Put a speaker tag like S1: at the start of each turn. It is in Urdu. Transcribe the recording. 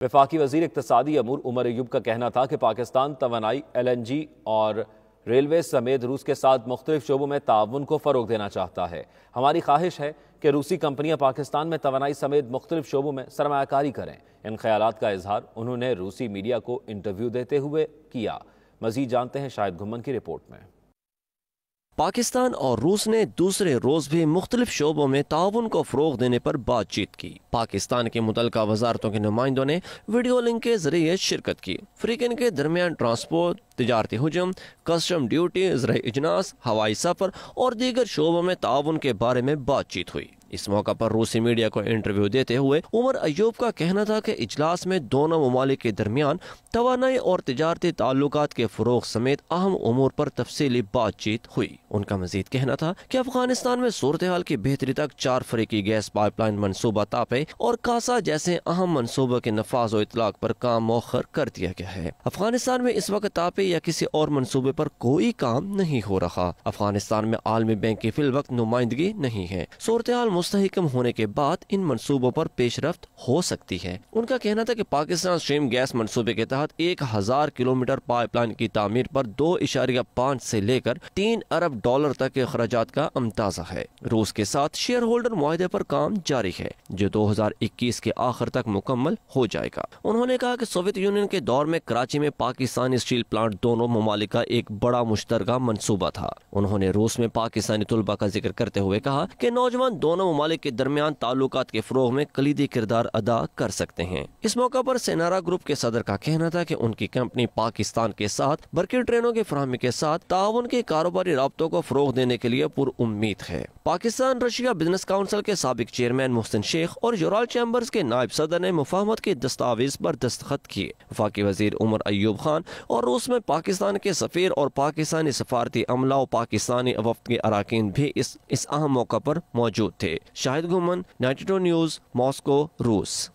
S1: وفاقی وزیر اقتصادی امور عمر ایوب کا کہنا تھا کہ پاکستان توانائی، LNG اور ریلوے سمیت روس کے ساتھ مختلف شعبوں میں تعاون کو فروغ دینا چاہتا ہے۔ ہماری خواہش ہے کہ روسی کمپنیاں پاکستان میں توانائی سمیت مختلف شعبوں میں سرمایہ کاری کریں۔ ان خیالات کا اظہار انہوں نے روسی میڈیا کو انٹرویو دیتے ہوئے کیا۔ مزید جانتے ہیں شاہد گھمن کی رپورٹ میں۔
S2: پاکستان اور روس نے دوسرے روز بھی مختلف شعبوں میں تعاون کو فروغ دینے پر بات چیت کی۔ پاکستان کے متعلقہ وزارتوں کے نمائندوں نے ویڈیو لنک کے ذریعے شرکت کی۔ فریقین کے درمیان ٹرانسپورٹ، تجارتی حجم، کسٹم ڈیوٹی، زرعی اجناس، ہوائی سفر اور دیگر شعبوں میں تعاون کے بارے میں بات چیت ہوئی۔ اس موقع پر روسی میڈیا کو انٹرویو دیتے ہوئے عمر ایوب کا کہنا تھا کہ اجلاس میں دونوں ممالک کے درمیان توانائی اور تجارتی تعلقات کے فروغ سمیت اہم امور پر تفصیلی بات چیت ہوئی۔ ان کا مزید کہنا تھا کہ افغانستان میں صورتحال کی بہتری تک 4 فریقی گیس پائپ لائن منصوبہ تاپے اور کاسا جیسے اہم منصوبوں کے نفاذ و اطلاق پر کام مؤخر کر دیا گیا ہے۔ افغانستان میں اس وقت تاپے یا کسی اور منصوبے پر کوئی کام نہیں ہو رہا۔ افغانستان میں عالمی بینک کی فی الوقت نمائندگی نہیں ہے۔ صورتحال مستحکم ہونے کے بعد ان منصوبوں پر پیش رفت ہو سکتی ہے۔ ان کا کہنا تھا کہ پاکستان اسٹریم گیس منصوبے کے تحت 1000 کلومیٹر پائپ لائن کی تعمیر پر 2.5 سے لے کر 3 ارب ڈالر تک کے اخراجات کا اندازہ ہے۔ روس کے ساتھ شیئر ہولڈر معاہدے پر کام جاری ہے جو 2021 کے آخر تک مکمل ہو جائے گا۔ انہوں نے کہا کہ سوویت یونین کے دور میں کراچی میں پاکستانی اسٹیل پلانٹ دونوں ممالک کا ایک بڑا مشترکہ منصوبہ تھا۔ انہوں نے روس میں پاکستانی طلباء کا ذکر کرتے ہوئے کہا کہ نوجوان دونوں ممالک کے درمیان تعلقات کے فروغ میں کلیدی کردار ادا کر سکتے ہیں۔ اس موقع پر سینارا گروپ کے صدر کا کہنا تھا کہ ان کی کمپنی پاکستان کے ساتھ برقی ٹرینوں کی فراہمی کے ساتھ تعاون کے کاروباری رابطوں کو فروغ دینے کے لیے پر امید ہے۔ پاکستان رشیا بزنس کونسل کے سابق چیئرمین محسن شیخ اور یورال چیمبرز کے نائب صدر نے مفاہمت کی دستاویز پر دستخط کیے۔ وفاقی وزیر عمر ایوب خان اور روس میں پاکستان کے سفیر اور پاکستانی سفارتی عملہ و پاکستانی وفد کے اراکین بھی اس اہم موقع پر موجود تھے۔ شاہد گھمن، 92 نیوز، ماسکو، روس۔